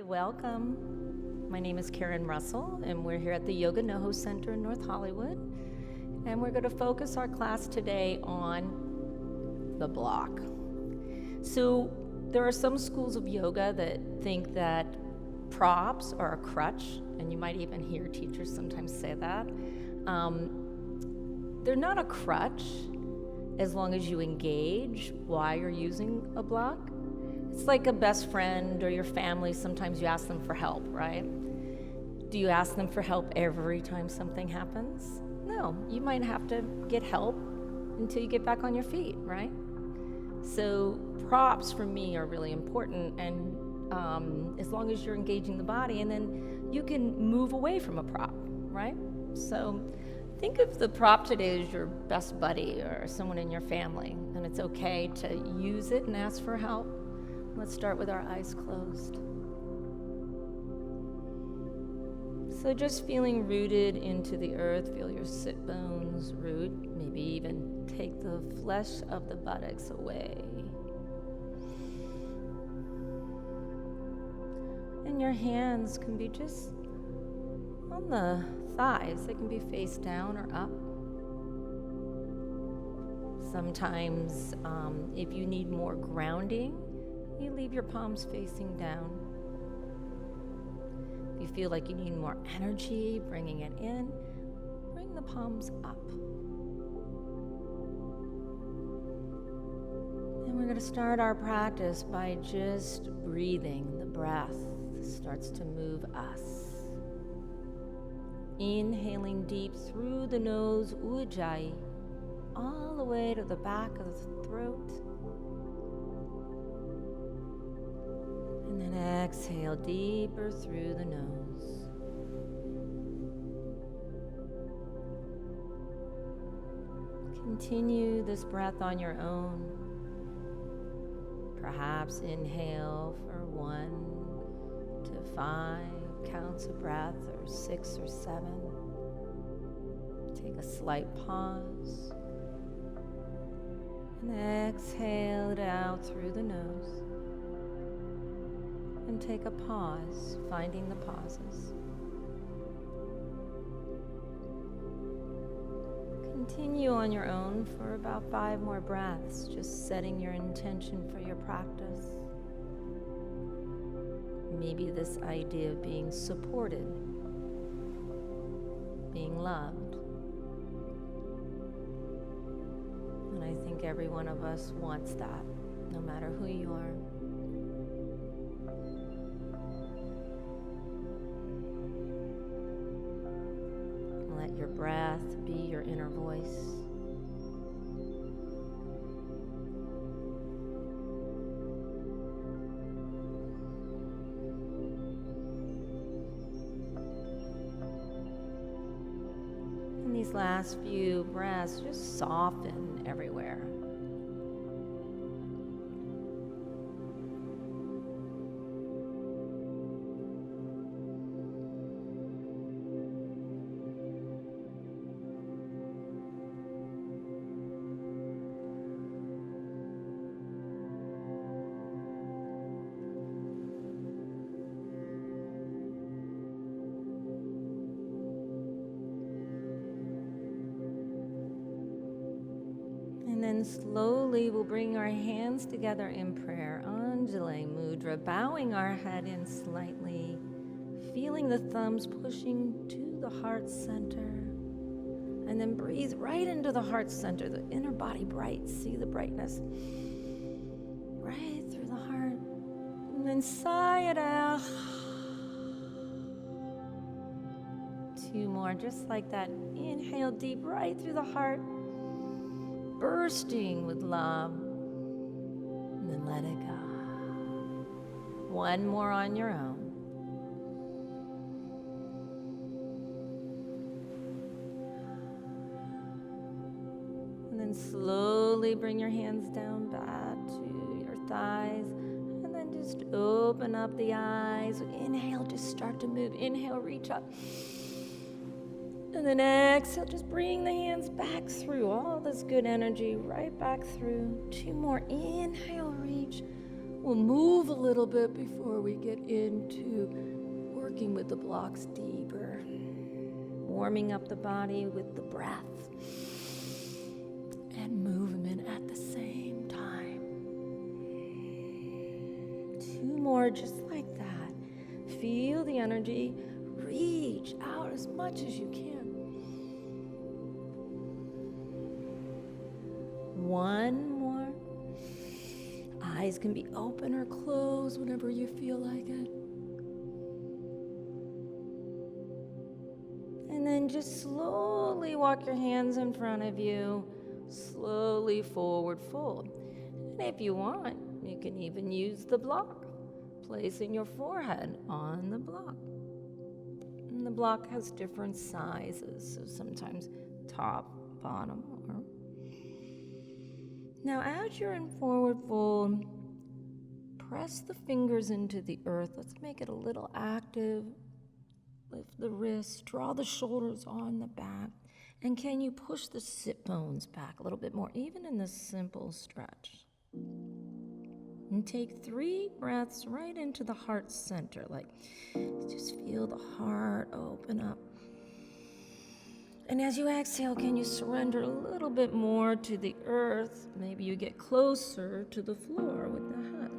welcome. My name is Karen Russell, and we're here at the Yoga NoHo Center in North Hollywood. And we're going to focus our class today on the block. So there are some schools of yoga that think that props are a crutch, and you might even hear teachers sometimes say that. They're not a crutch as long as you engage why you're using a block. It's like a best friend or your family. Sometimes you ask them for help, right? Do you ask them for help every time something happens? No, you might have to get help until you get back on your feet, right? So props for me are really important, and as long as you're engaging the body, and then you can move away from a prop, right? So think of the prop today as your best buddy or someone in your family, and it's okay to use it and ask for help. Let's start with our eyes closed. So just feeling rooted into the earth, feel your sit bones root, maybe even take the flesh of the buttocks away. And your hands can be just on the thighs. They can be face down or up. Sometimes if you need more grounding, you leave your palms facing down. If you feel like you need more energy, bringing it in, bring the palms up. And we're going to start our practice by just breathing. The breath starts to move us. Inhaling deep through the nose, ujjayi, all the way to the back of the throat. And then exhale deeper through the nose. Continue this breath on your own. Perhaps inhale for 1 to 5 counts of breath, or 6 or 7. Take a slight pause. And exhale it out through the nose. And take a pause, finding the pauses. Continue on your own for about 5 more breaths, just setting your intention for your practice. Maybe this idea of being supported, being loved. And I think every one of us wants that, no matter who you are. Let your breath be your inner voice. And these last few breaths, just soften everywhere. And then slowly we'll bring our hands together in prayer. Anjali Mudra, bowing our head in slightly, feeling the thumbs pushing to the heart center. And then breathe right into the heart center, the inner body bright. See the brightness right through the heart. And then sigh it out. 2 more, just like that. Inhale deep right through the heart. Bursting with love, and then let it go. 1 more on your own. And then slowly bring your hands down back to your thighs, and then just open up the eyes. Inhale, just start to move. Inhale, reach up. And then exhale, just bring the hands back through. All this good energy right back through. 2 more. Inhale, reach. We'll move a little bit before we get into working with the blocks deeper. Warming up the body with the breath and movement at the same time. 2 more just like that. Feel the energy. Reach out as much as you can. 1 more. Eyes can be open or closed whenever you feel like it. And then just slowly walk your hands in front of you. Slowly forward fold. And if you want, you can even use the block, placing your forehead on the block. And the block has different sizes, so sometimes top, bottom, or... Now, as you're in forward fold, press the fingers into the earth. Let's make it a little active. Lift the wrists, draw the shoulders on the back. And can you push the sit bones back a little bit more, even in this simple stretch? And take 3 breaths right into the heart center. Like, just feel the heart open up. And as you exhale, can you surrender a little bit more to the earth? Maybe you get closer to the floor with the head.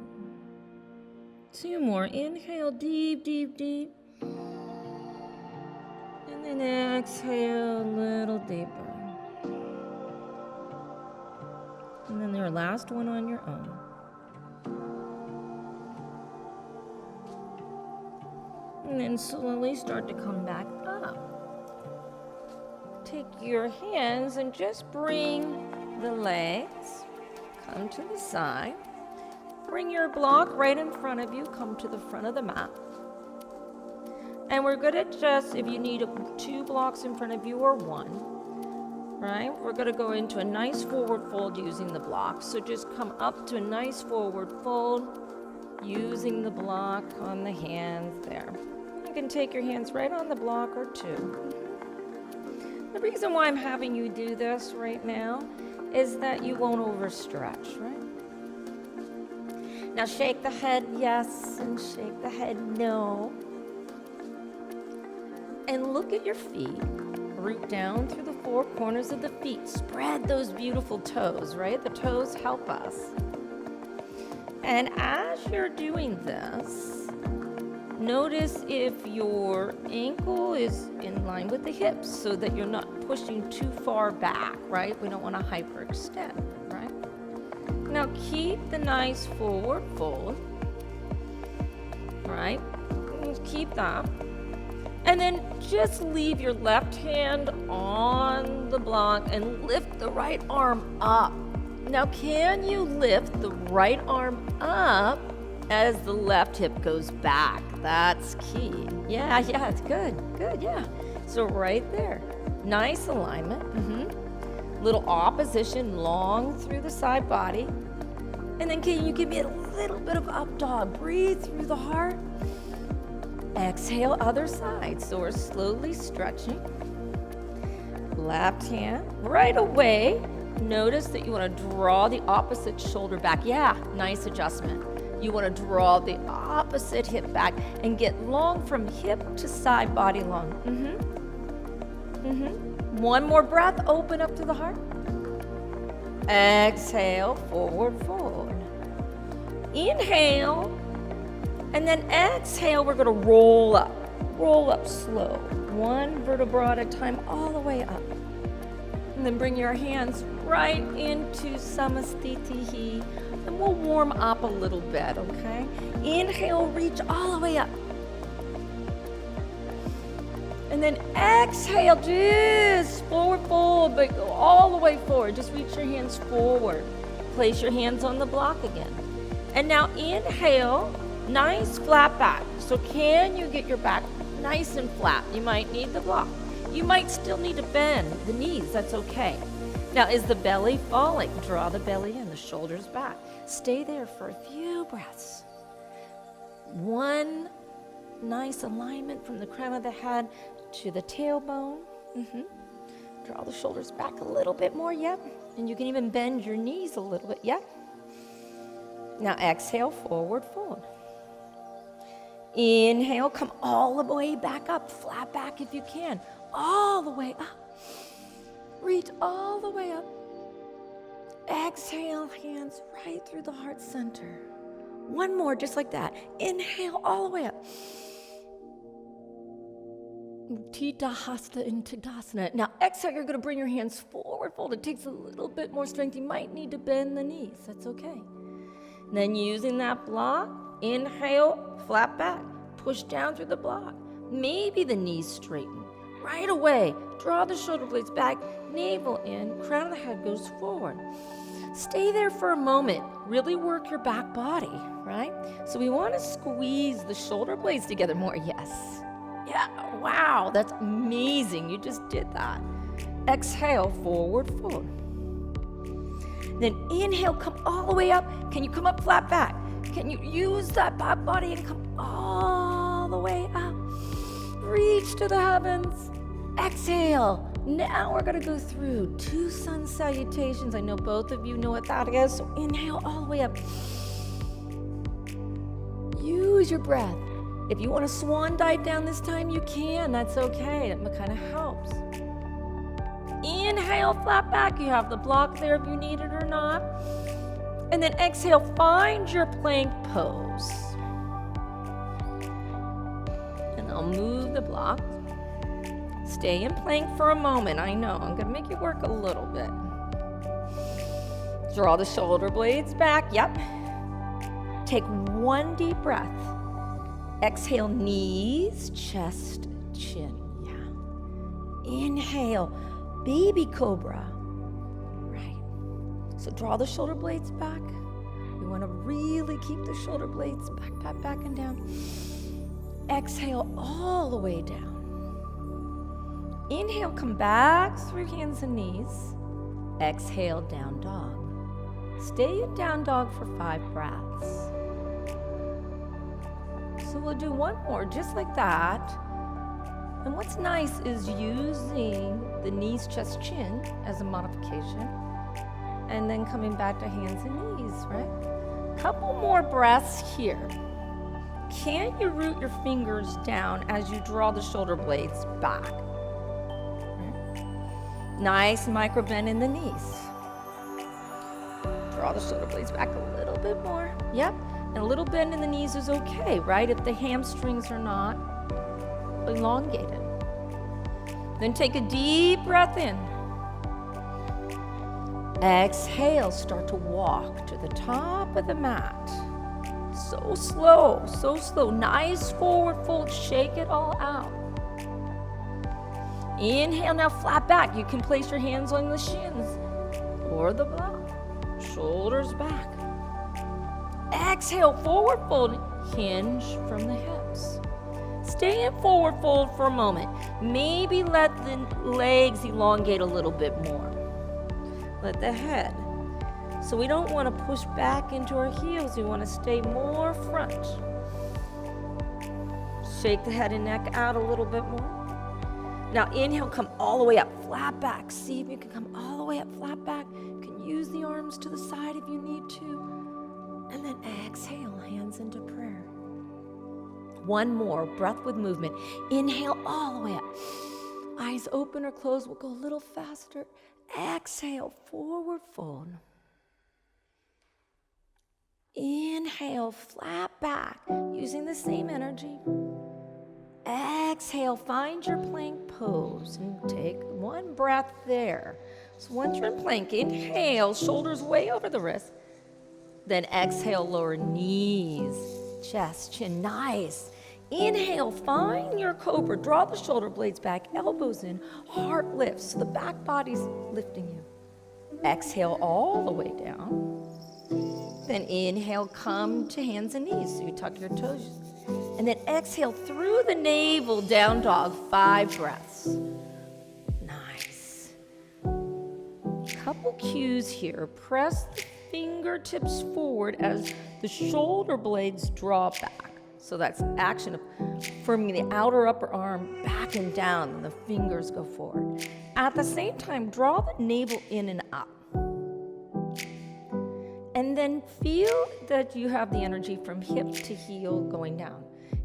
2 more. Inhale, deep, deep, deep. And then exhale a little deeper. And then your last one on your own. And then slowly start to come back up. Take your hands and just bring the legs, come to the side. Bring your block right in front of you, come to the front of the mat. And we're going to just, if you need 2 blocks in front of you or 1, right? We're going to go into a nice forward fold using the block. So just come up to a nice forward fold using the block on the hands there. You can take your hands right on the block or 2. The reason why I'm having you do this right now is that you won't overstretch, right? Now shake the head yes and shake the head no. And look at your feet. Root down through the 4 corners of the feet. Spread those beautiful toes, right? The toes help us. And as you're doing this, notice if your ankle is in line with the hips so that you're not pushing too far back, right? We don't want to hyperextend, right? Now keep the nice forward fold, right? Keep that. And then just leave your left hand on the block and lift the right arm up. Now, can you lift the right arm up as the left hip goes back? That's key. Yeah, it's good, yeah. So right there, nice alignment. Little opposition, long through the side body. And then can you give me a little bit of up dog? Breathe through the heart. Exhale, other side. So we're slowly stretching. Left hand, right away. Notice that you want to draw the opposite shoulder back. Yeah, nice adjustment. You want to draw the opposite hip back and get long from hip to side body long. 1 more breath, open up to the heart. Exhale, forward fold. Inhale, and then exhale, we're going to roll up. Roll up slow. 1 vertebra at a time, all the way up. And then bring your hands right into Samastitihi. And we'll warm up a little bit, okay? Inhale, reach all the way up. And then exhale, just forward fold, but go all the way forward. Just reach your hands forward. Place your hands on the block again. And now inhale, nice flat back. So can you get your back nice and flat? You might need the block. You might still need to bend the knees, that's okay. Now, is the belly falling? Draw the belly in, the shoulders back. Stay there for a few breaths. 1 nice alignment from the crown of the head to the tailbone. Draw the shoulders back a little bit more, yep. And you can even bend your knees a little bit, yep. Now exhale, forward fold. Inhale, come all the way back up, flat back if you can, all the way up. Reach all the way up. Exhale, hands right through the heart center. One more, just like that. Inhale all the way up. Utthita Hasta into Tadasana. Now exhale, you're going to bring your hands forward, fold. It takes a little bit more strength. You might need to bend the knees. That's okay. And then using that block, inhale, flat back. Push down through the block. Maybe the knees straighten. Right away, draw the shoulder blades back, navel in, crown of the head goes forward. Stay there for a moment. Really work your back body, right? So we want to squeeze the shoulder blades together more. Yes. Yeah, wow, that's amazing. You just did that. Exhale, forward fold. Then inhale, come all the way up. Can you come up flat back? Can you use that back body and come all the way up? Reach to the heavens. Exhale. Now we're going to go through 2 sun salutations. I know both of you know what that is. So inhale all the way up. Use your breath. If you want to swan dive down this time, you can. That's okay. That kind of helps. Inhale, flat back. You have the block there if you need it or not. And then exhale, find your plank pose. And I'll move the block. Stay in plank for a moment. I know, I'm going to make you work a little bit. Draw the shoulder blades back. Yep. Take 1 deep breath. Exhale, knees, chest, chin. Yeah. Inhale, baby cobra. Right. So draw the shoulder blades back. We want to really keep the shoulder blades back, and down. Exhale all the way down. Inhale, come back through hands and knees. Exhale, down dog. Stay in down dog for 5 breaths. So we'll do one more, just like that. And what's nice is using the knees, chest, chin as a modification, and then coming back to hands and knees, right? Couple more breaths here. Can you root your fingers down as you draw the shoulder blades back? Right? Nice micro bend in the knees. Draw the shoulder blades back a little bit more. Yep. And a little bend in the knees is okay, right? If the hamstrings are not elongated. Then take a deep breath in. Exhale, start to walk to the top of the mat. So slow, so slow. Nice forward fold, shake it all out. Inhale, now flat back. You can place your hands on the shins or the block. Shoulders back. Exhale, forward fold, hinge from the hips. Stay in forward fold for a moment. Maybe let the legs elongate a little bit more. Let the head. So we don't want to push back into our heels. We want to stay more front. Shake the head and neck out a little bit more. Now inhale, come all the way up, flat back. See if you can come all the way up, flat back. You can use the arms to the side if you need to. And then exhale, hands into prayer. One more, breath with movement. Inhale all the way up. Eyes open or closed, we'll go a little faster. Exhale, forward fold. Inhale, flat back, using the same energy. Exhale, find your plank pose and take 1 breath there. So once you're in plank, inhale, shoulders way over the wrist. Then exhale, lower knees, chest, chin. Nice. Inhale, find your cobra. Draw the shoulder blades back, elbows in, heart lifts. So the back body's lifting you. Exhale all the way down. Then inhale, come to hands and knees. So you tuck your toes. And then exhale through the navel, down dog, 5 breaths. Nice. Couple cues here. Press the fingertips forward as the shoulder blades draw back. So that's action of firming the outer upper arm back and down, and the fingers go forward. At the same time, draw the navel in and up. And then feel that you have the energy from hip to heel going down.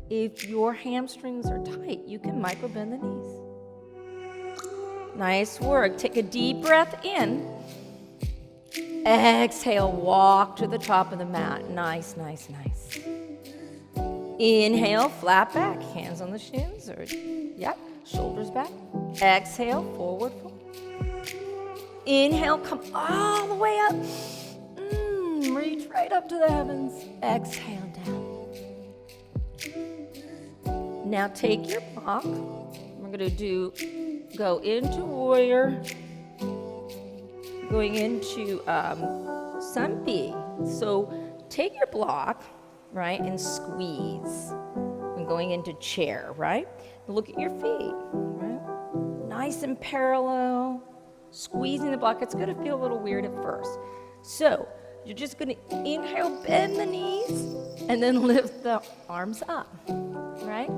If your hamstrings are tight, you can micro bend the knees. Nice work. Take a deep breath in. Exhale, walk to the top of the mat. Nice, nice, nice. Inhale, flat back, hands on the shins, or shoulders back. Exhale, forward fold. Inhale, come all the way up. Reach right up to the heavens. Exhale down. Now take your block. We're going to go into warrior, going into Sampi. So take your block, right, and squeeze. And going into chair, right? Look at your feet, right? Nice and parallel. Squeezing the block. It's going to feel a little weird at first. So you're just going to inhale, bend the knees, and then lift the arms up, right?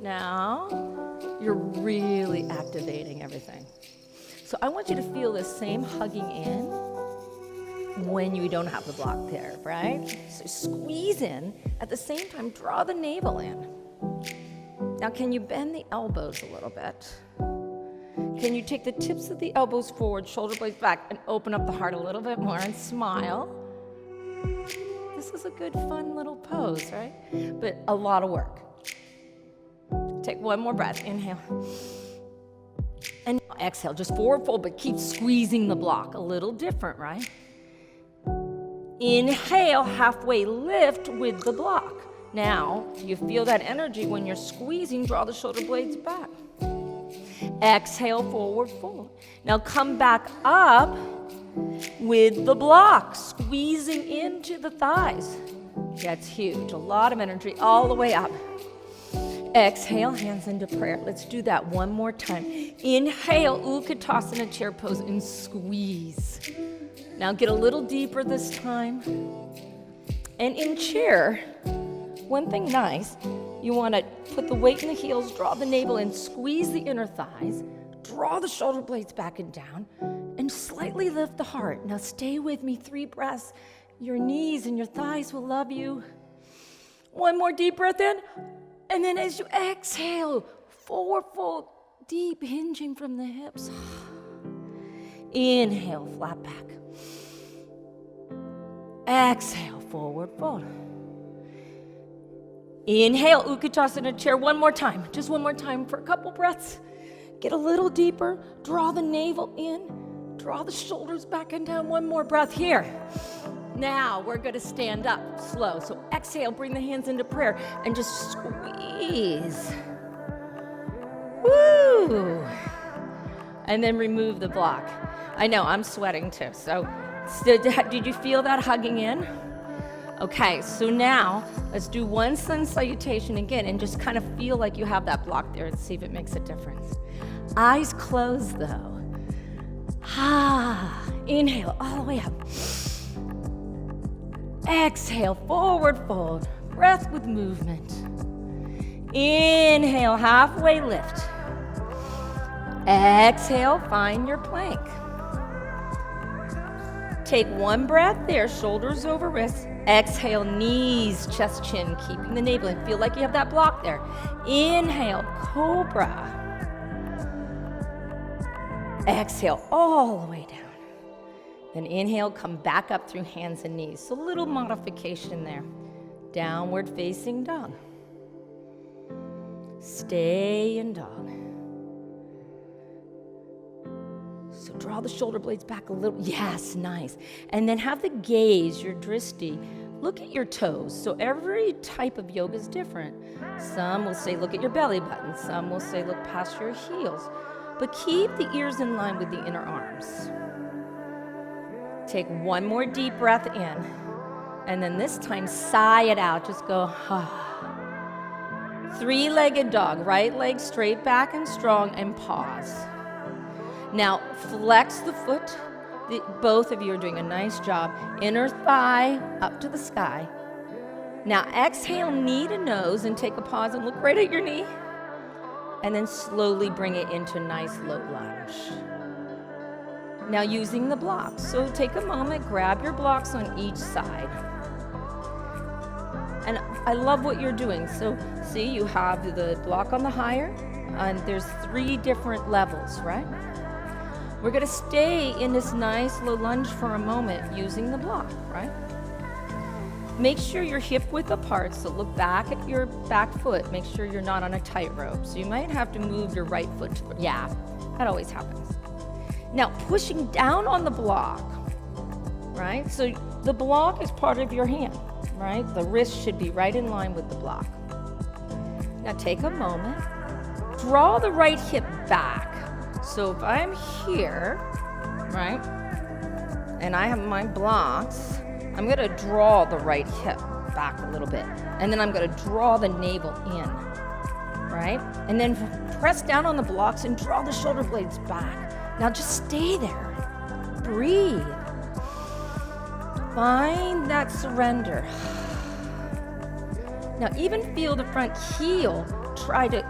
Now you're really activating everything. So I want you to feel the same hugging in when you don't have the block there, right? So squeeze in, at the same time, draw the navel in. Now can you bend the elbows a little bit? Can you take the tips of the elbows forward, shoulder blades back, and open up the heart a little bit more and smile? This is a good, fun little pose, right? But a lot of work. Take one more breath. Inhale. And exhale. Just forward fold, but keep squeezing the block. A little different, right? Inhale, halfway lift with the block. Now, you feel that energy when you're squeezing, draw the shoulder blades back. Exhale, forward fold. Now come back up with the block, squeezing into the thighs. That's huge. A lot of energy all the way up. Exhale, hands into prayer. Let's do that one more time. Inhale, Utkatasana chair pose, and squeeze. Now get a little deeper this time. And in chair, one thing nice, you want to put the weight in the heels, draw the navel in, squeeze the inner thighs, draw the shoulder blades back and down, and slightly lift the heart. Now stay with me, 3 breaths. Your knees and your thighs will love you. One more deep breath in, and then as you exhale, forward fold, deep hinging from the hips. Inhale, flat back. Exhale, forward fold. Inhale, Utkatasana chair, one more time. Just one more time for a couple breaths. Get a little deeper. Draw the navel in. Draw the shoulders back and down. One more breath here. Now we're going to stand up slow. So exhale, bring the hands into prayer, and just squeeze. Woo! And then remove the block. I know, I'm sweating too. So did you feel that hugging in? Okay, so now let's do one sun salutation again and just kind of feel like you have that block there and see if it makes a difference. Eyes closed though. Inhale all the way up. Exhale, forward fold. Breath with movement. Inhale, halfway lift. Exhale, find your plank. Take one breath there, shoulders over wrists. Exhale, knees, chest, chin, keeping the navel in. Feel like you have that block there. Inhale, cobra. Exhale, all the way down. Then inhale, come back up through hands and knees. So a little modification there. Downward facing dog. Stay in dog. So draw the shoulder blades back a little. Yes, nice. And then have the gaze, your dristi, look at your toes. So every type of yoga is different. Some will say look at your belly button. Some will say look past your heels. But keep the ears in line with the inner arms. Take one more deep breath in. And then this time, sigh it out. Just go, Three-legged dog. Right leg straight back and strong, and pause. Now, flex the foot. Both of you are doing a nice job. Inner thigh up to the sky. Now, exhale, knee to nose, and take a pause and look right at your knee. And then slowly bring it into a nice low lunge. Now using the blocks. So take a moment, grab your blocks on each side. And I love what you're doing. So see, you have the block on the higher, and there's 3 different levels, right? We're gonna stay in this nice low lunge for a moment using the block, right? Make sure you're hip width apart, so look back at your back foot. Make sure you're not on a tightrope. So you might have to move your right foot to the, yeah, that always happens. Now pushing down on the block, right? So the block is part of your hand, right? The wrist should be right in line with the block. Now take a moment, draw the right hip back. So if I'm here, right, and I have my blocks, I'm gonna draw the right hip back a little bit. And then I'm gonna draw the navel in, right? And then press down on the blocks and draw the shoulder blades back. Now just stay there, breathe. Find that surrender. Now even feel the front heel try to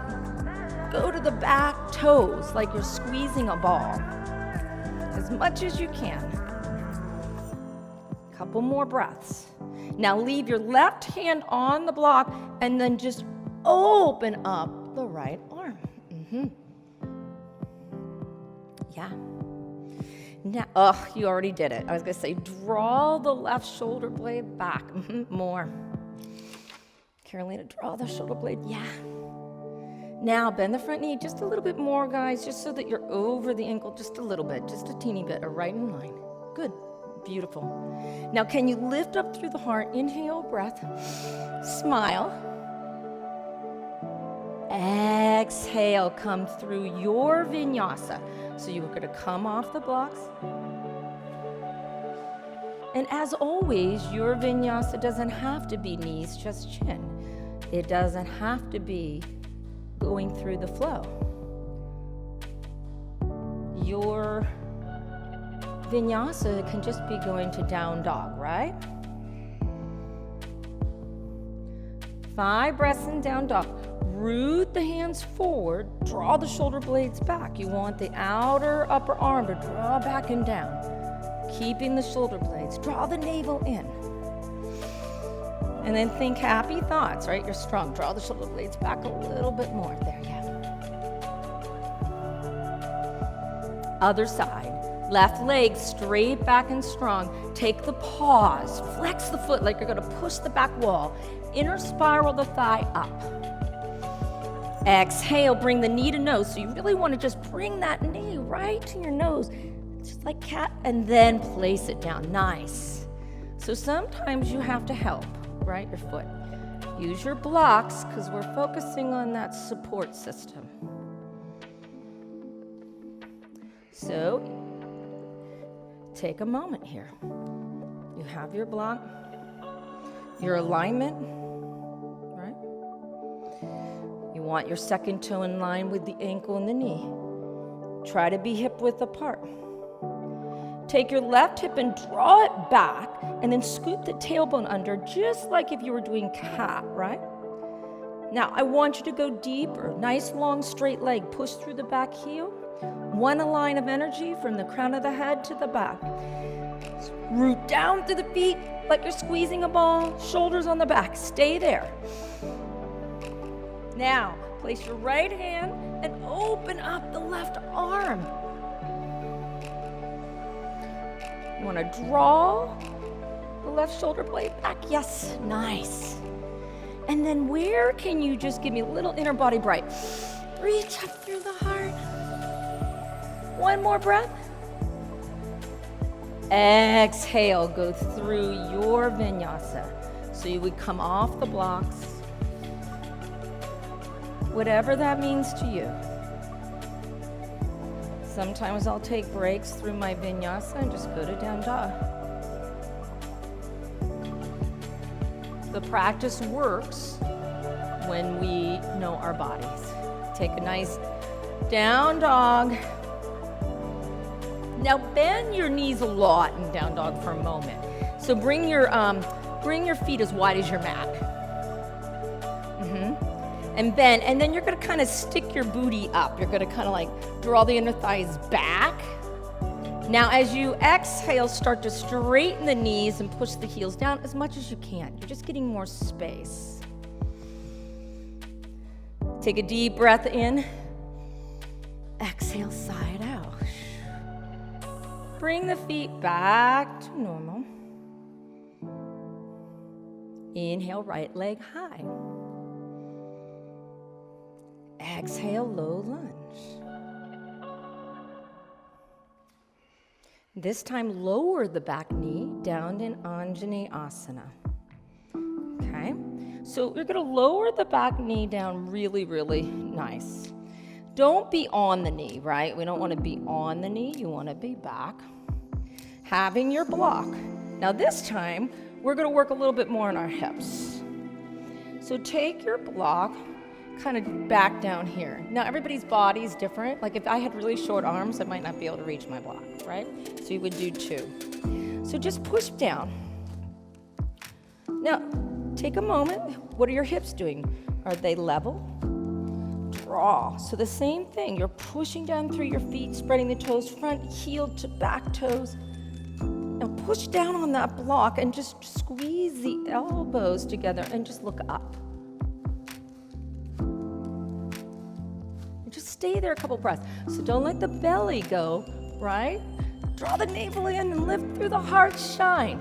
go to the back toes like you're squeezing a ball as much as you can. Couple more breaths. Now leave your left hand on the block and then just open up the right arm. Yeah. Now, you already did it. I was gonna say, draw the left shoulder blade back. More. Carolina, draw the shoulder blade, yeah. Now bend the front knee just a little bit more, guys, just so that you're over the ankle just a little bit, just a teeny bit, or right in line. Good, beautiful. Now can you lift up through the heart, inhale, breath, smile. Exhale, come through your vinyasa. So you're gonna come off the blocks. And as always, your vinyasa doesn't have to be knees, just chin. It doesn't have to be going through the flow. Your vinyasa can just be going to down dog, right? 5 breaths in down dog. Root the hands forward, draw the shoulder blades back. You want the outer upper arm to draw back and down. Keeping the shoulder blades, draw the navel in. And then think happy thoughts, right? You're strong. Draw the shoulder blades back a little bit more. There, yeah. Other side. Left leg straight back and strong. Take the pause. Flex the foot like you're gonna push the back wall. Inner spiral the thigh up. Exhale, bring the knee to nose. So you really wanna just bring that knee right to your nose, just like cat, and then place it down. Nice. So sometimes you have to help, right, your foot. Use your blocks, because we're focusing on that support system. So take a moment here. You have your block, your alignment, right? You want your second toe in line with the ankle and the knee. Try to be hip width apart. Take your left hip and draw it back, and then scoop the tailbone under, just like if you were doing cat, right? Now, I want you to go deeper. Nice, long, straight leg. Push through the back heel. One line of energy from the crown of the head to the back. Root down through the feet like you're squeezing a ball. Shoulders on the back. Stay there. Now, place your right hand and open up the left arm. You want to draw the left shoulder blade back. Yes, nice. And then where can you just give me a little inner body bright? Reach up through the heart. One more breath. Exhale, go through your vinyasa. So you would come off the blocks, whatever that means to you. Sometimes I'll take breaks through my vinyasa and just go to down dog. The practice works when we know our bodies. Take a nice down dog. Now bend your knees a lot in down dog for a moment. So bring your feet as wide as your mat. And bend, and then you're gonna kind of stick your booty up. You're gonna kind of like draw the inner thighs back. Now, as you exhale, start to straighten the knees and push the heels down as much as you can. You're just getting more space. Take a deep breath in. Exhale, side out. Bring the feet back to normal. Inhale, right leg high. Exhale, low lunge. This time, lower the back knee down in Anjaneyasana. Okay? So we're going to lower the back knee down really, really nice. Don't be on the knee, right? We don't want to be on the knee. You want to be back. Having your block. Now this time, we're going to work a little bit more on our hips. So take your block kind of back down here. Now everybody's body is different. Like if I had really short arms, I might not be able to reach my block, right? So you would do 2. So just push down. Now, take a moment. What are your hips doing? Are they level? Draw. So the same thing. You're pushing down through your feet, spreading the toes, front heel to back toes. Now push down on that block and just squeeze the elbows together and just look up. And just stay there a couple breaths. So don't let the belly go, right? Draw the navel in and lift through the heart, shine.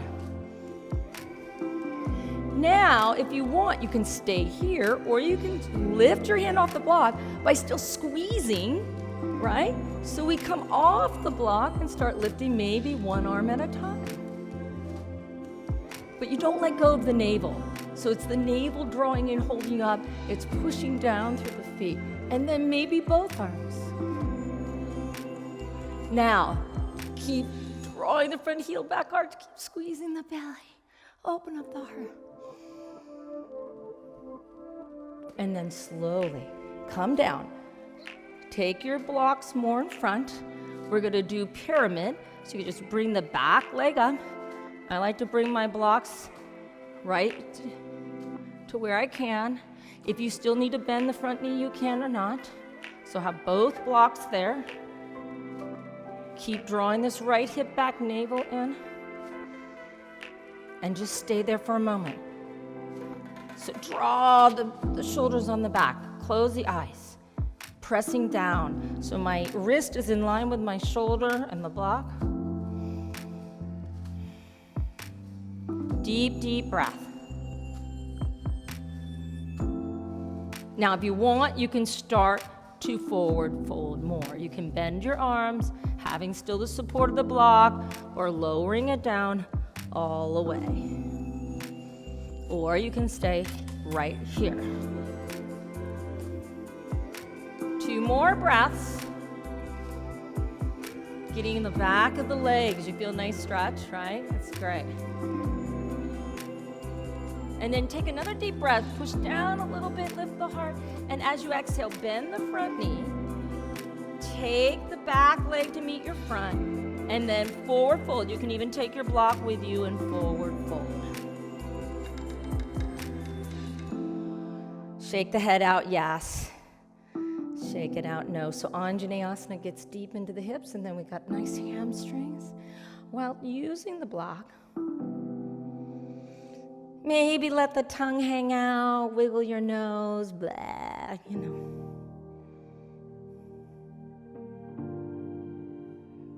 Now, if you want, you can stay here, or you can lift your hand off the block by still squeezing, right? So we come off the block and start lifting maybe one arm at a time. But you don't let go of the navel. So it's the navel drawing in, holding you up. It's pushing down through the feet. And then maybe both arms. Now, keep drawing the front heel back hard. Keep squeezing the belly. Open up the heart. And then slowly come down. Take your blocks more in front. We're going to do pyramid. So you just bring the back leg up. I like to bring my blocks right to where I can. If you still need to bend the front knee, you can or not. So have both blocks there. Keep drawing this right hip back, navel in. And just stay there for a moment. So draw the shoulders on the back. Close the eyes. Pressing down. So my wrist is in line with my shoulder and the block. Deep, deep breath. Now, if you want, you can start to forward fold more. You can bend your arms, having still the support of the block, or lowering it down all the way. Or you can stay right here. 2 more breaths. Getting in the back of the legs. You feel a nice stretch, right? That's great. And then take another deep breath. Push down a little bit, lift the heart. And as you exhale, bend the front knee. Take the back leg to meet your front. And then forward fold. You can even take your block with you and forward fold. Shake the head out, yes. Shake it out, no. So Anjaneyasana gets deep into the hips, and then we got nice hamstrings. While using the block, maybe let the tongue hang out, wiggle your nose, blah, you know.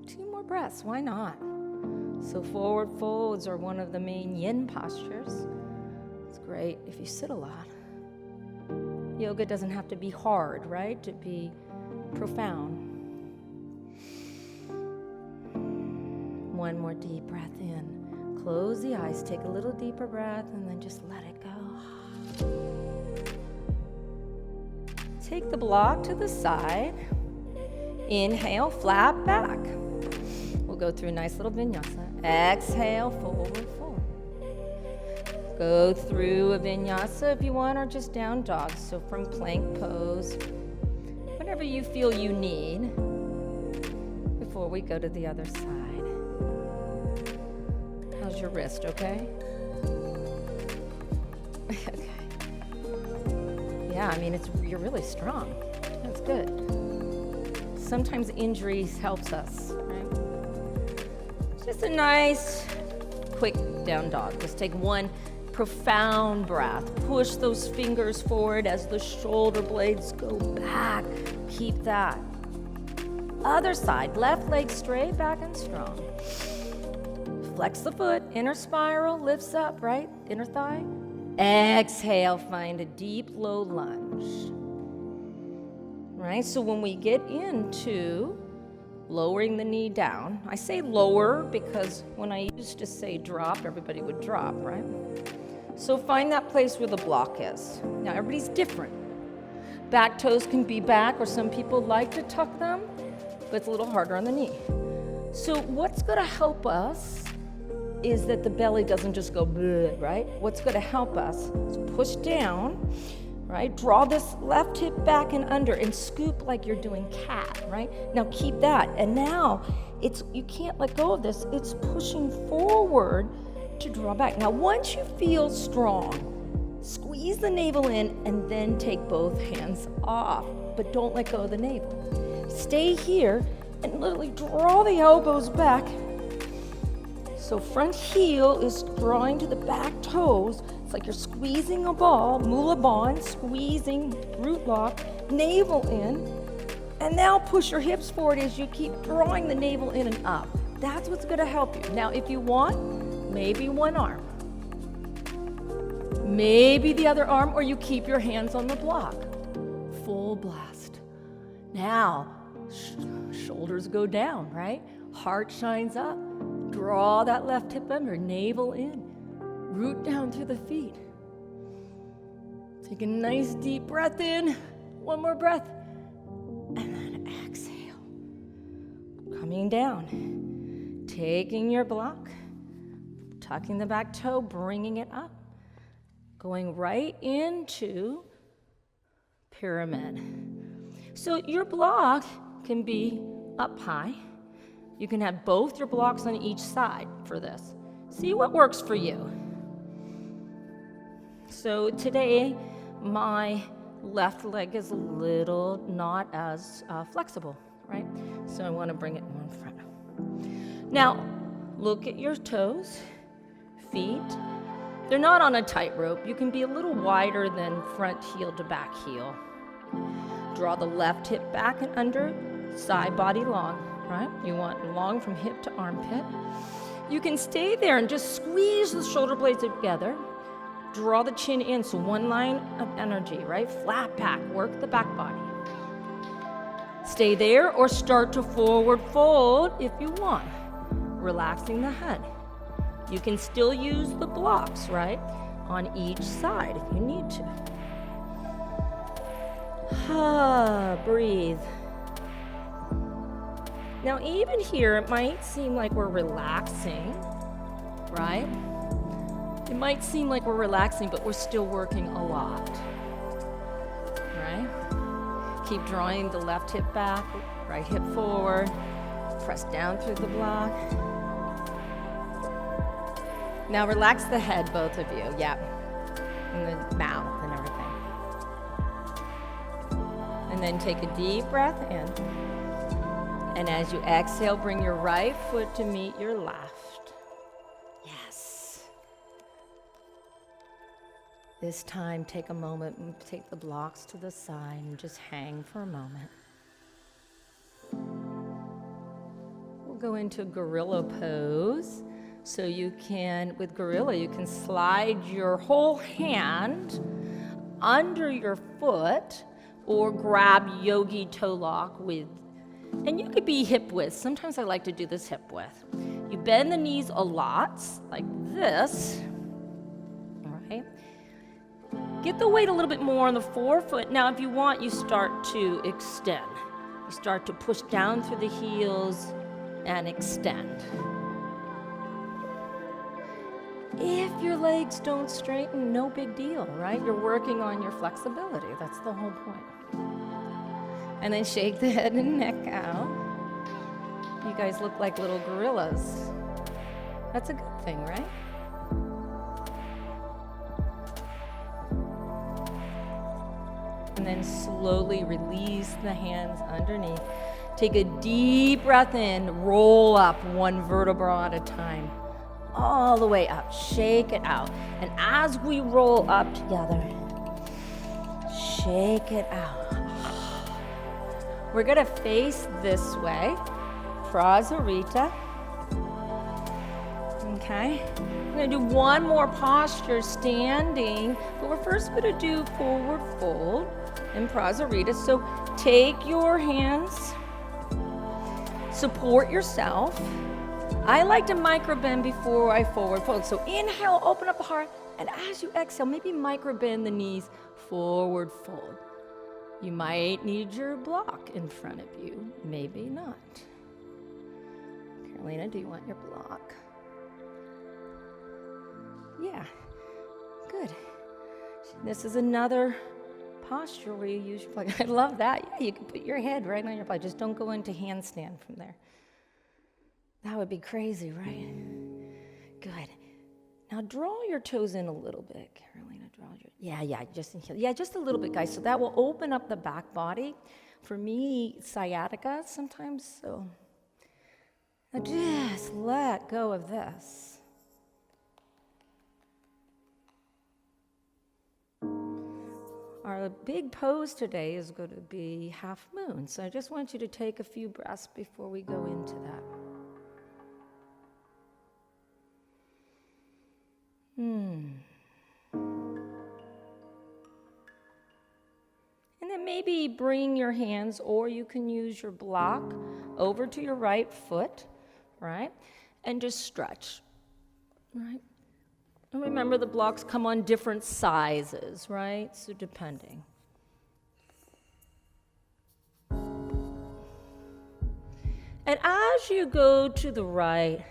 2 more breaths, why not? So forward folds are one of the main yin postures. It's great if you sit a lot. Yoga doesn't have to be hard, right? To be profound. 1 more deep breath in. Close the eyes, take a little deeper breath, and then just let it go. Take the block to the side. Inhale, flat back. We'll go through a nice little vinyasa. Exhale, forward fold. Go through a vinyasa if you want, or just down dog. So from plank pose, whatever you feel you need before we go to the other side. How's your wrist, okay? Okay. Yeah, I mean, you're really strong. That's good. Sometimes injuries helps us, right? Just a nice, quick down dog. Just take one profound breath. Push those fingers forward as the shoulder blades go back. Keep that. Other side, left leg straight back and strong. Flex the foot, inner spiral, lifts up, right? Inner thigh. Exhale, find a deep, low lunge. Right, so when we get into lowering the knee down, I say lower because when I used to say drop, everybody would drop, right? So find that place where the block is. Now, everybody's different. Back toes can be back, or some people like to tuck them, but it's a little harder on the knee. So what's gonna help us is that the belly doesn't just go bleh, right? What's gonna help us is push down, right? Draw this left hip back and under and scoop like you're doing cat, right? Now keep that. And now you can't let go of this. It's pushing forward to draw back. Now once you feel strong, squeeze the navel in and then take both hands off, but don't let go of the navel. Stay here and literally draw the elbows back. So front heel is drawing to the back toes. It's like you're squeezing a ball, mula bond, squeezing, root lock, navel in, and now push your hips forward as you keep drawing the navel in and up. That's what's gonna help you. Now, if you want, maybe one arm, maybe the other arm, or you keep your hands on the block. Full blast. Now, shoulders go down, right? Heart shines up. Draw that left hip under, navel in, root down through the feet. Take a nice deep breath in, one more breath, and then exhale. Coming down, taking your block, tucking the back toe, bringing it up, going right into pyramid. So your block can be up high. You can have both your blocks on each side for this. See what works for you. So today, my left leg is a little not as flexible, right? So I want to bring it more in front. Now, look at your toes, feet. They're not on a tightrope. You can be a little wider than front heel to back heel. Draw the left hip back and under, side body long. Right? You want long from hip to armpit. You can stay there and just squeeze the shoulder blades together. Draw the chin in, so one line of energy, right? Flat back, work the back body. Stay there or start to forward fold if you want. Relaxing the head. You can still use the blocks, right? On each side if you need to. Breathe. Now, even here, it might seem like we're relaxing, right? It might seem like we're relaxing, but we're still working a lot, right? Keep drawing the left hip back, right hip forward, press down through the block. Now, relax the head, both of you, yep, and the mouth and everything. And then take a deep breath in. And as you exhale, bring your right foot to meet your left. Yes. This time, take a moment and take the blocks to the side and just hang for a moment. We'll go into gorilla pose. So you can, with gorilla, you can slide your whole hand under your foot or grab yogi toe lock with. And you could be hip width. Sometimes I like to do this hip width. You bend the knees a lot, like this, all right? Get the weight a little bit more on the forefoot. Now, if you want, you start to extend. You start to push down through the heels and extend. If your legs don't straighten, no big deal, right? You're working on your flexibility. That's the whole point. And then shake the head and neck out. You guys look like little gorillas. That's a good thing, right? And then slowly release the hands underneath. Take a deep breath in, roll up one vertebra at a time. All the way up, shake it out. And as we roll up together, shake it out. We're gonna face this way, Prasarita. Okay, we're gonna do one more posture standing, but we're first gonna do forward fold in Prasarita. So take your hands, support yourself. I like to micro bend before I forward fold. So inhale, open up the heart, and as you exhale, maybe micro bend the knees, forward fold. You might need your block in front of you, maybe not. Carolina, do you want your block? Yeah, good. This is another posture where you use your block. I love that. Yeah, you can put your head right on your block. Just don't go into handstand from there. That would be crazy, right? Good. Now draw your toes in a little bit, Carolina. Just a little bit, guys. So that will open up the back body. For me, sciatica sometimes. So now just let go of this. Our big pose today is going to be half moon. So I just want you to take a few breaths before we go into that. And then maybe bring your hands, or you can use your block over to your right foot, right? And just stretch, right? And remember, the blocks come on different sizes, right? So depending. And as you go to the right,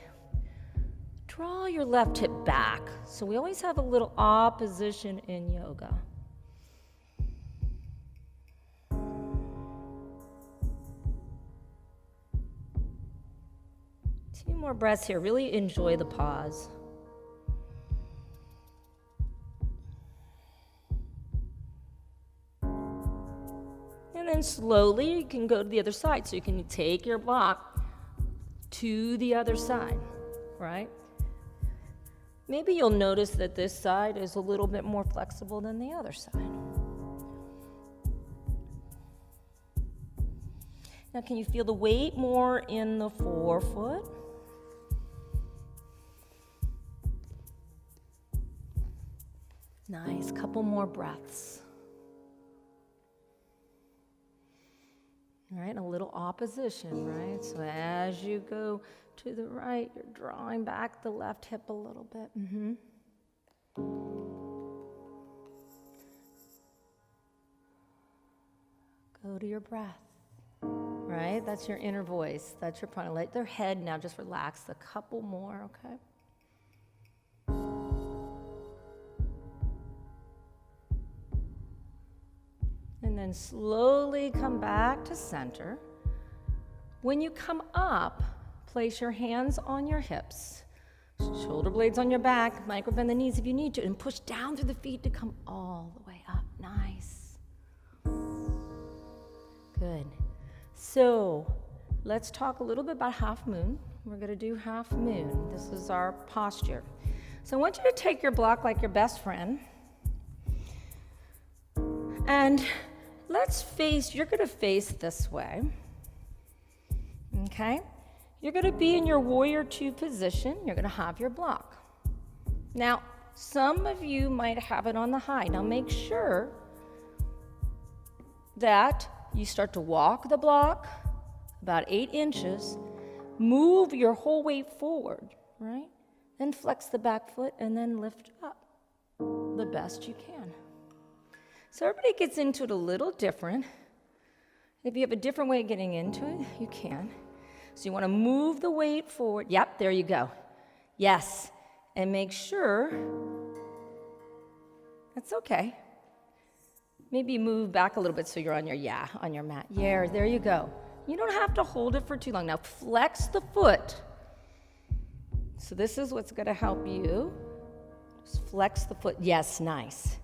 draw your left hip back. So we always have a little opposition in yoga. Two more breaths here. Really enjoy the pause. And then slowly you can go to the other side. So you can take your block to the other side, right? Maybe you'll notice that this side is a little bit more flexible than the other side. Now, can you feel the weight more in the forefoot? Nice, couple more breaths. All right, a little opposition, right? So as you go to the right, you're drawing back the left hip a little bit. Go to your breath, right? That's your inner voice. That's your prana. Let their head now just relax. A couple more, okay? And then slowly come back to center. When you come up, place your hands on your hips, shoulder blades on your back, micro bend the knees if you need to, and push down through the feet to come all the way up. Nice. Good. So let's talk a little bit about half moon. We're going to do half moon. This is our posture. So I want you to take your block like your best friend. And you're going to face this way. Okay? You're going to be in your warrior two position. You're going to have your block. Now, some of you might have it on the high. Now, make sure that you start to walk the block about 8 inches. Move your whole weight forward, right? Then flex the back foot and then lift up the best you can. So everybody gets into it a little different. If you have a different way of getting into it, you can. So you want to move the weight forward. Yep, there you go. Yes. And make sure, that's okay. Maybe move back a little bit so you're on your mat. Yeah, there you go. You don't have to hold it for too long. Now flex the foot. So this is what's going to help you. Just flex the foot. Yes, nice.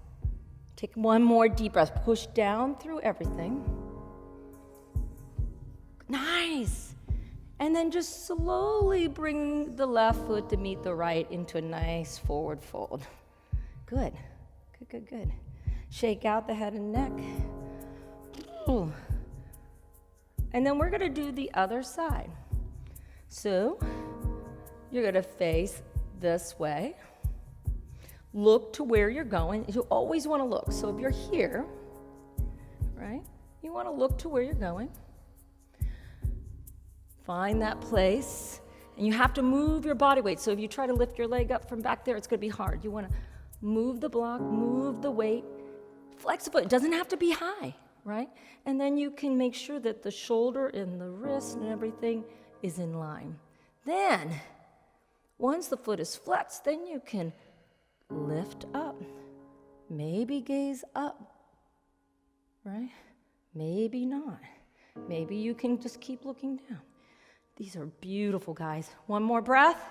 Take one more deep breath. Push down through everything. Nice. Nice. And then just slowly bring the left foot to meet the right into a nice forward fold. Good. Good, good, good. Shake out the head and neck. Ooh. And then we're going to do the other side. So you're going to face this way. Look to where you're going. You always want to look. So if you're here, right, you want to look to where you're going. Find that place. And you have to move your body weight. So if you try to lift your leg up from back there, it's going to be hard. You want to move the block, move the weight, flex the foot. It doesn't have to be high, right? And then you can make sure that the shoulder and the wrist and everything is in line. Then, once the foot is flexed, then you can lift up. Maybe gaze up, right? Maybe not. Maybe you can just keep looking down. These are beautiful, guys. One more breath.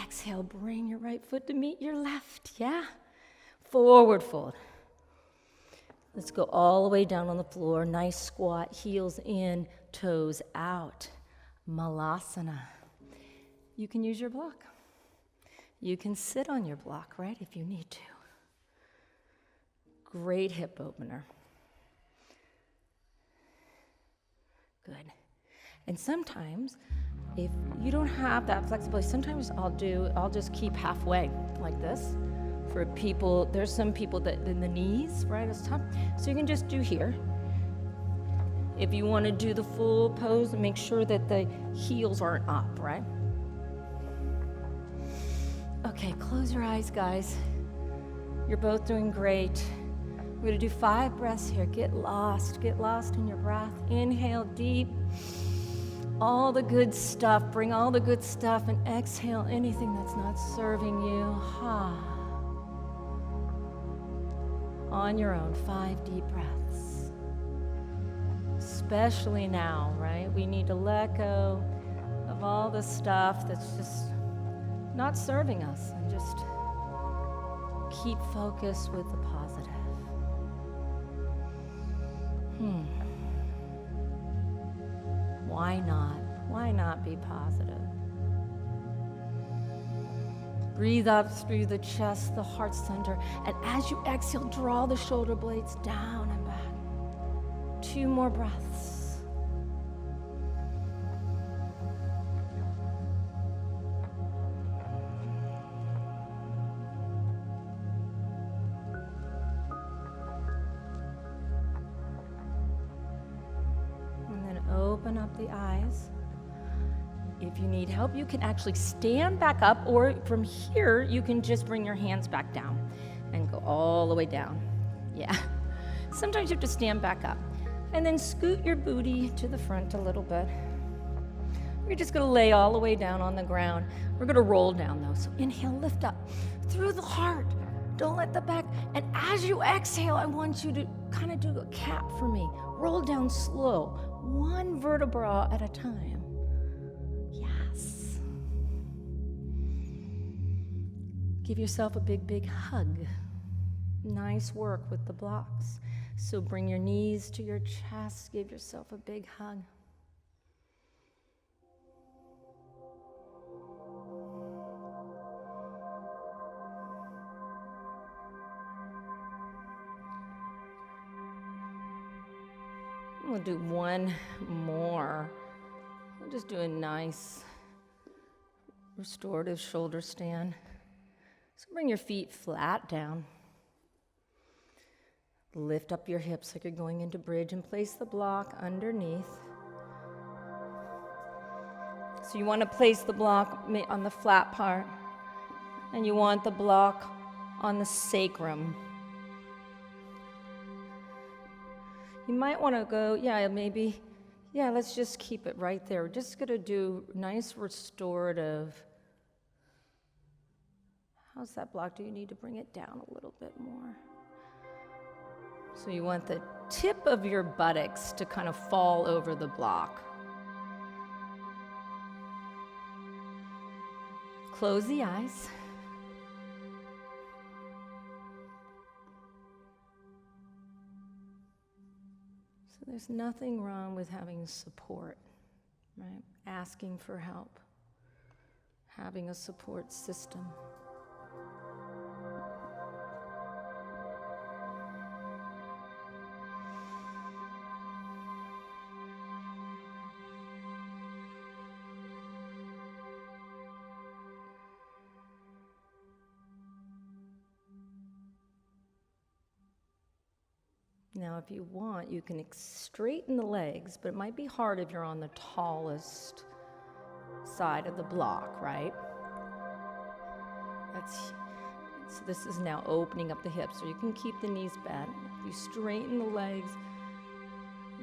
Exhale, bring your right foot to meet your left, yeah? Forward fold. Let's go all the way down on the floor. Nice squat, heels in, toes out. Malasana. You can use your block. You can sit on your block, right, if you need to. Great hip opener. Good. And sometimes, if you don't have that flexibility, sometimes I'll just keep halfway like this. For people, there's some people that in the knees, right, it's tough. So you can just do here. If you want to do the full pose, make sure that the heels aren't up, right? Okay, close your eyes, guys. You're both doing great. We're going to do 5 breaths here. Get lost in your breath. Inhale deep. All the good stuff, bring all the good stuff, and exhale anything that's not serving you. On your own, 5 deep breaths. Especially now, right? We need to let go of all the stuff that's just not serving us and just keep focused with the positive. Why not? Why not be positive? Breathe up through the chest, the heart center, and as you exhale, draw the shoulder blades down and back. 2 more breaths. And then open up the eyes. If you need help, you can actually stand back up, or from here, you can just bring your hands back down and go all the way down. Yeah. Sometimes you have to stand back up. And then scoot your booty to the front a little bit. We're just going to lay all the way down on the ground. We're going to roll down, though. So inhale, lift up through the heart. Don't let the back. And as you exhale, I want you to kind of do a cap for me. Roll down slow, 1 vertebra at a time. Yes. Give yourself a big, big hug. Nice work with the blocks. So bring your knees to your chest. Give yourself a big hug. We'll do 1 more. We'll just do a nice restorative shoulder stand. So bring your feet flat down. Lift up your hips like you're going into bridge and place the block underneath. So you want to place the block on the flat part, and you want the block on the sacrum. You might want to go, let's just keep it right there. We're just going to do nice restorative. How's that block? Do you need to bring it down a little bit more? So you want the tip of your buttocks to kind of fall over the block. Close the eyes. So There's nothing wrong with having support, right? Asking for help, having a support system. Now, if you want, you can straighten the legs, but it might be hard if you're on the tallest side of the block, right? So this is now opening up the hips, so you can keep the knees bent. If you straighten the legs,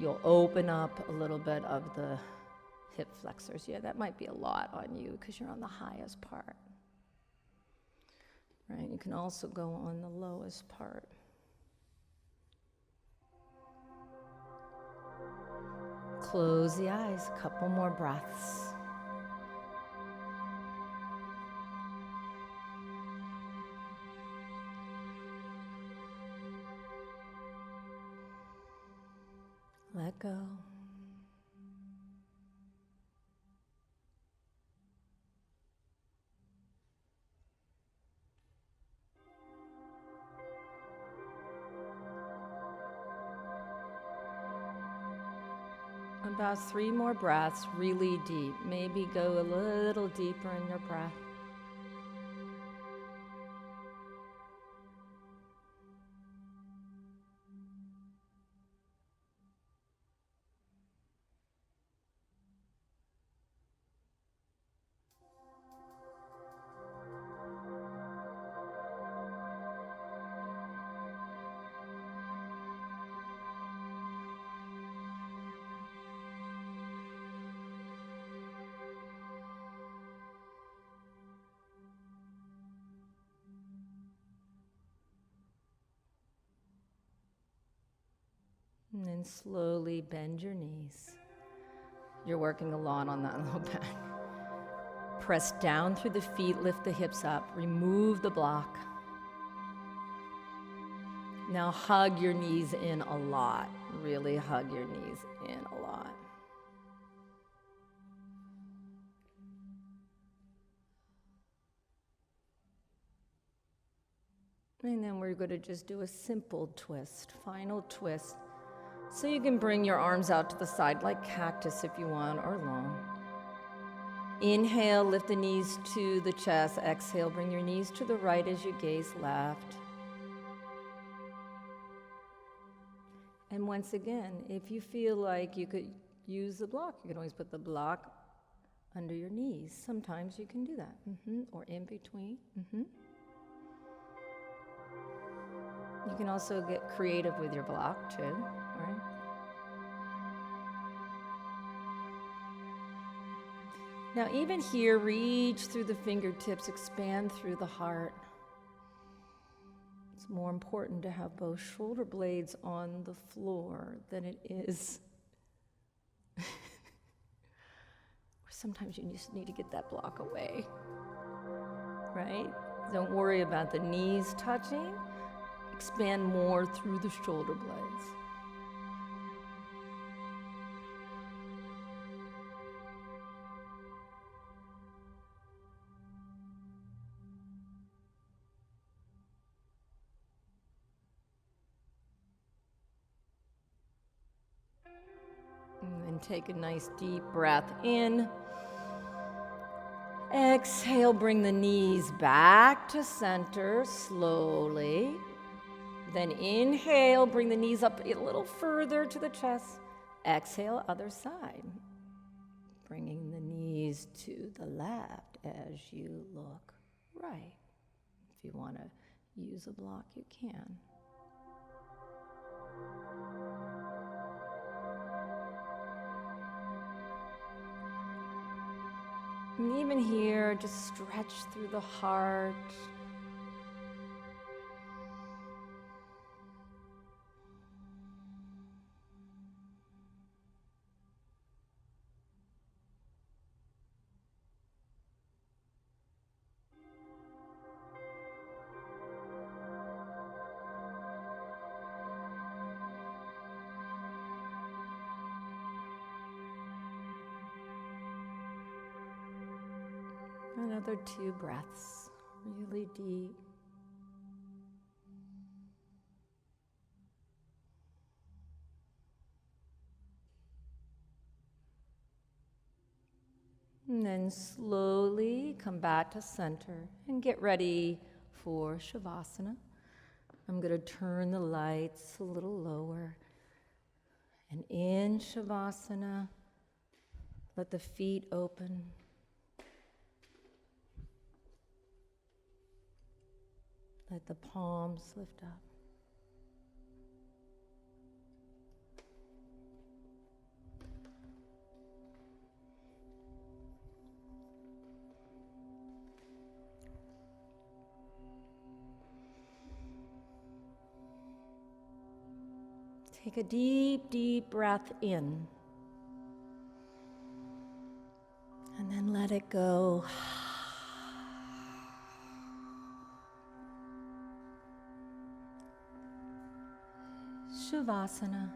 you'll open up a little bit of the hip flexors. Yeah, that might be a lot on you because you're on the highest part. Right? You can also go on the lowest part. Close the eyes, a couple more breaths. Let go. About 3 more breaths, really deep. Maybe go a little deeper in your breath. And then slowly bend your knees. You're working a lot on that low back. Press down through the feet, lift the hips up, remove the block. Now hug your knees in a lot. Really hug your knees in a lot. And then we're going to just do a simple twist, final twist. So you can bring your arms out to the side like cactus if you want, or long. Inhale, lift the knees to the chest. Exhale, bring your knees to the right as you gaze left. And once again, if you feel like you could use the block, you can always put the block under your knees. Sometimes you can do that, or in between. You can also get creative with your block too, right? Now even here, reach through the fingertips, expand through the heart. It's more important to have both shoulder blades on the floor than it is. Sometimes you just need to get that block away, right? Don't worry about the knees touching. Expand more through the shoulder blades. And then take a nice deep breath in. Exhale, bring the knees back to center slowly. Then inhale, bring the knees up a little further to the chest. Exhale, other side. Bringing the knees to the left as you look right. If you want to use a block, you can. And even here, just stretch through the heart. Another 2 breaths, really deep. And then slowly come back to center and get ready for Shavasana. I'm going to turn the lights a little lower. And in Shavasana, let the feet open. Let the palms lift up. Take a deep, deep breath in. And then let it go. Shavasana.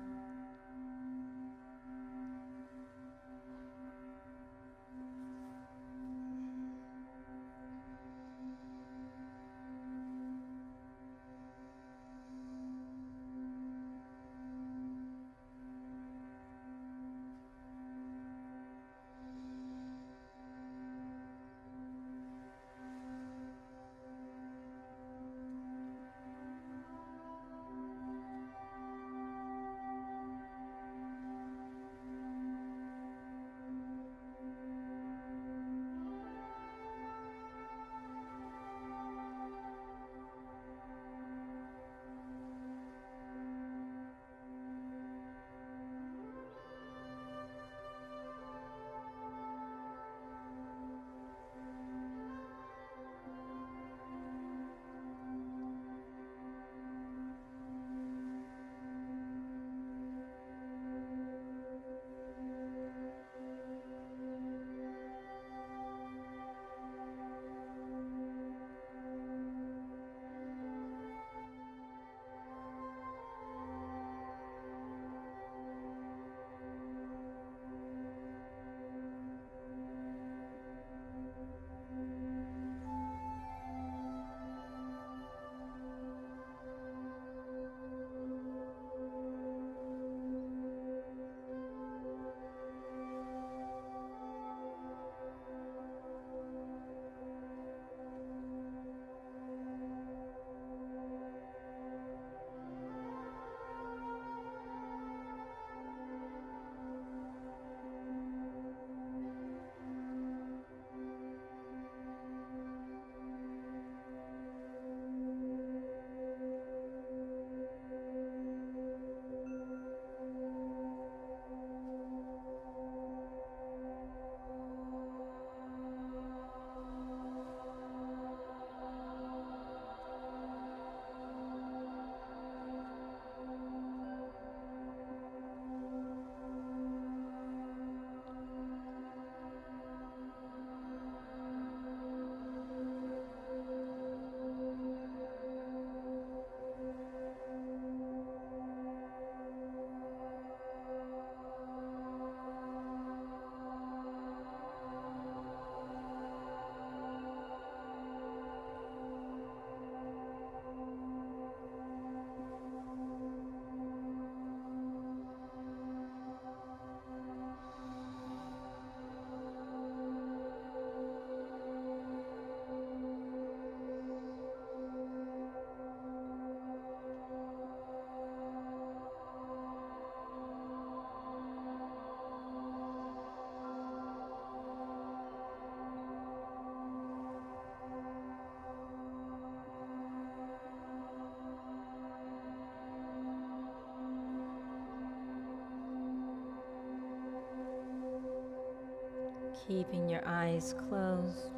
Keeping your eyes closed.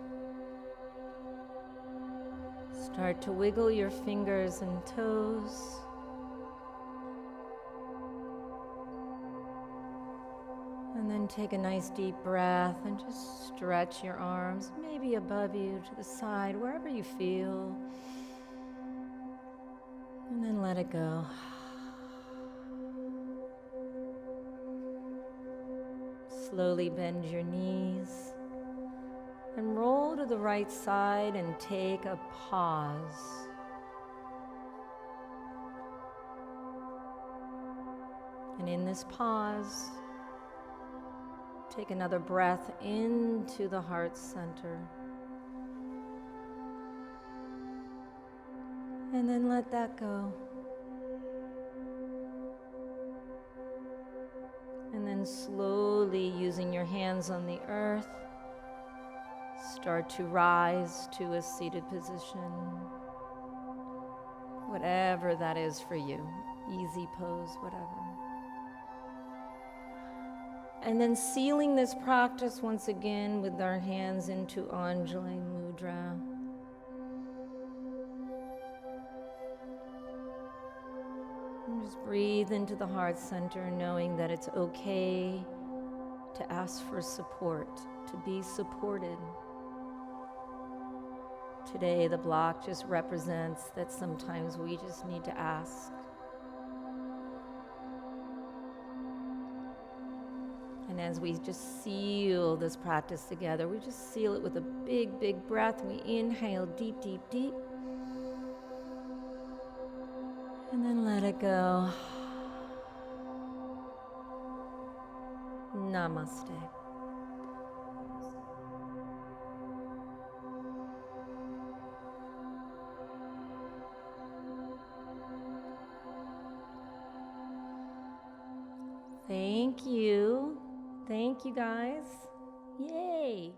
Start to wiggle your fingers and toes. And then take a nice deep breath and just stretch your arms, maybe above you, to the side, wherever you feel. And then let it go. Slowly bend your knees and roll to the right side and take a pause. And in this pause, take another breath into the heart center. And then let that go. And then slowly, using your hands on the earth, start to rise to a seated position. Whatever that is for you. Easy pose, whatever. And then sealing this practice once again with our hands into Anjali Mudra. And just breathe into the heart center, knowing that it's okay to ask for support, to be supported. Today, the block just represents that sometimes we just need to ask. And as we just seal this practice together, we just seal it with a big, big breath. We inhale deep, deep, deep. And then let it go. Namaste. Thank you. Thank you, guys. Yay.